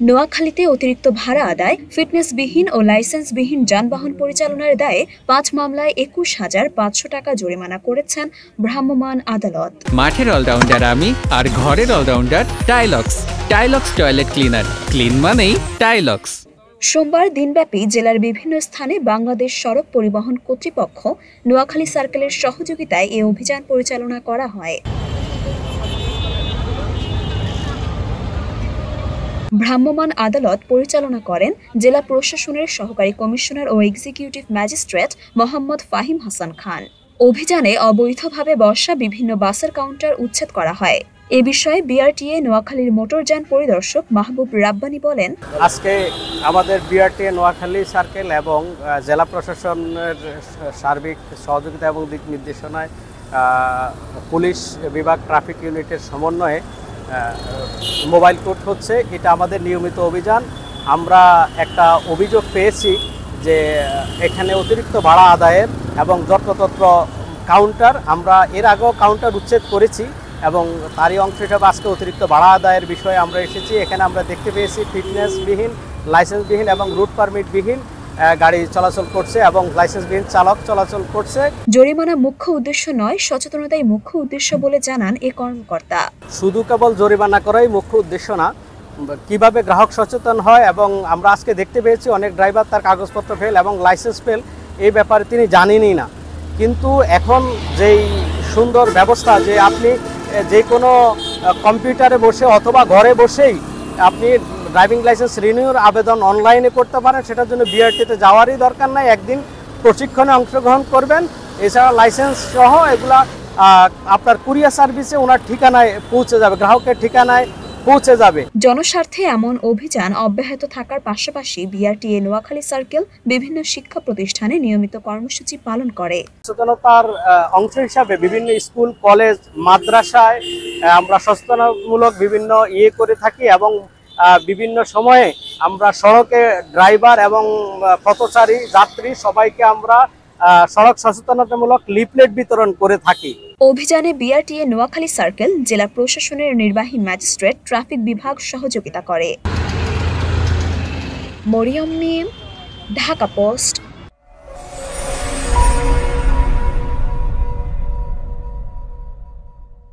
নোয়াখালীতে অতিরিক্ত ভাড়া আদায়, ফিটনেসবিহীন ও লাইসেন্সবিহীন যানবাহন পরিচালনার দায়ে ৫ মামলায় ২১,৫০০ টাকা জরিমানা করেছেন ভ্রাম্যমাণ আদালত। মাঠের অলরাউন্ডার আমি, আর ঘরের allrounder Taylox. Taylox toilet cleaner, clean মানেই টাইলক্স। সোমবার দিনব্যাপী জেলার বিভিন্ন স্থানে বাংলাদেশ সড়ক পরিবহন কর্তৃপক্ষ নোয়াখালী সার্কেলের সহযোগিতায় এ অভিযান পরিচালনা করা হয়। ভ্রাম্যমাণ আদালত পরিচালনা করেন জেলা প্রশাসনের সহকারী কমিশনার ও এক্সিকিউটিভ ম্যাজিস্ট্রেট মোহাম্মদ ফাহিম হাসান খান। অভিযানে অবৈধভাবে বসা বিভিন্ন বাসের কাউন্টার উচ্ছেদ করা হয়। এ বিষয়ে বিআরটিএ নোয়াখালীর মোটরযান পরিদর্শক মাহবুব রাব্বানী বলেন, আজকে আমাদের বিআরটিএ নোয়াখালী সার্কেল এবং জেলা প্রশাসনের সার্বিক সহযোগিতা এবং দিক নির্দেশনায় পুলিশ বিভাগ ট্রাফিক ইউনিটের সমন্বয়ে মোবাইল কোর্ট হচ্ছে। এটা আমাদের নিয়মিত অভিযান। আমরা একটা অভিযোগ পেয়েছি যে এখানে অতিরিক্ত ভাড়া আদায়ের এবং যত্রতত্র কাউন্টার, আমরা এর আগেও কাউন্টার উচ্ছেদ করেছি এবং তারই অংশ হিসাবে আজকে অতিরিক্ত ভাড়া আদায়ের বিষয়ে আমরা এসেছি। এখানে আমরা দেখতে পেয়েছি ফিটনেসবিহীন, লাইসেন্সবিহীন এবং রুট পারমিটবিহীন গাড়ি চলাচল করছে এবং লাইসেন্সবিহীন চালক চলাচল করছে। জরিমানা মুখ্য উদ্দেশ্য নয়, সচেতনতাই মুখ্য উদ্দেশ্য বলে জানান এ কর্মকর্তা। শুধু কেবল জরিমানা করাই মুখ্য উদ্দেশ্য না, কিভাবে গ্রাহক সচেতন হয়। এবং আমরা আজকে দেখতে পেয়েছি অনেক ড্রাইভার তার কাগজপত্র ফেল এবং লাইসেন্স ফেল এই ব্যাপারে তিনি জানেনই না। কিন্তু এখন যেই সুন্দর ব্যবস্থা যে আপনি যে কোনো কম্পিউটারে বসে অথবা ঘরে বসেই আপনি ড্রাইভিং লাইসেন্স রিনিউর আবেদন অনলাইনে করতে পারেন, সেটার জন্য বিআরটিতে যাওয়ারই দরকার নাই। একদিন প্রশিক্ষণে অংশগ্রহণ করবেন, এছাড়া লাইসেন্স সহ এগুলা আপনার কুরিয়ার সার্ভিসে ওনার ঠিকানায় পৌঁছে যাবে, গ্রাহকের ঠিকানায় পৌঁছে যাবে। জনস্বার্থে এমন অভিযান অব্যাহত থাকার পাশাপাশি বিআরটিএ নোয়াখালী সার্কেল বিভিন্ন শিক্ষা প্রতিষ্ঠানে নিয়মিত কর্মসূচি পালন করে। সচেতনতার অংশ হিসাবে বিভিন্ন স্কুল, কলেজ, মাদ্রাসায় আমরা সচেতনতামূলক বিভিন্ন করে থাকি এবং বিভিন্ন সময়ে আমরা সড়কে ড্রাইভার এবং পথচারী যাত্রী সবাইকে আমরা সড়ক সচেতনতামূলক লিফলেট বিতরণ করে থাকি। অভিযানে বিআরটিএ নোয়াখালী সার্কেল, জেলা প্রশাসনের নির্বাহী ম্যাজিস্ট্রেট, ট্রাফিক বিভাগ সহযোগিতা করে। মরিয়ম মিম, ঢাকা পোস্ট।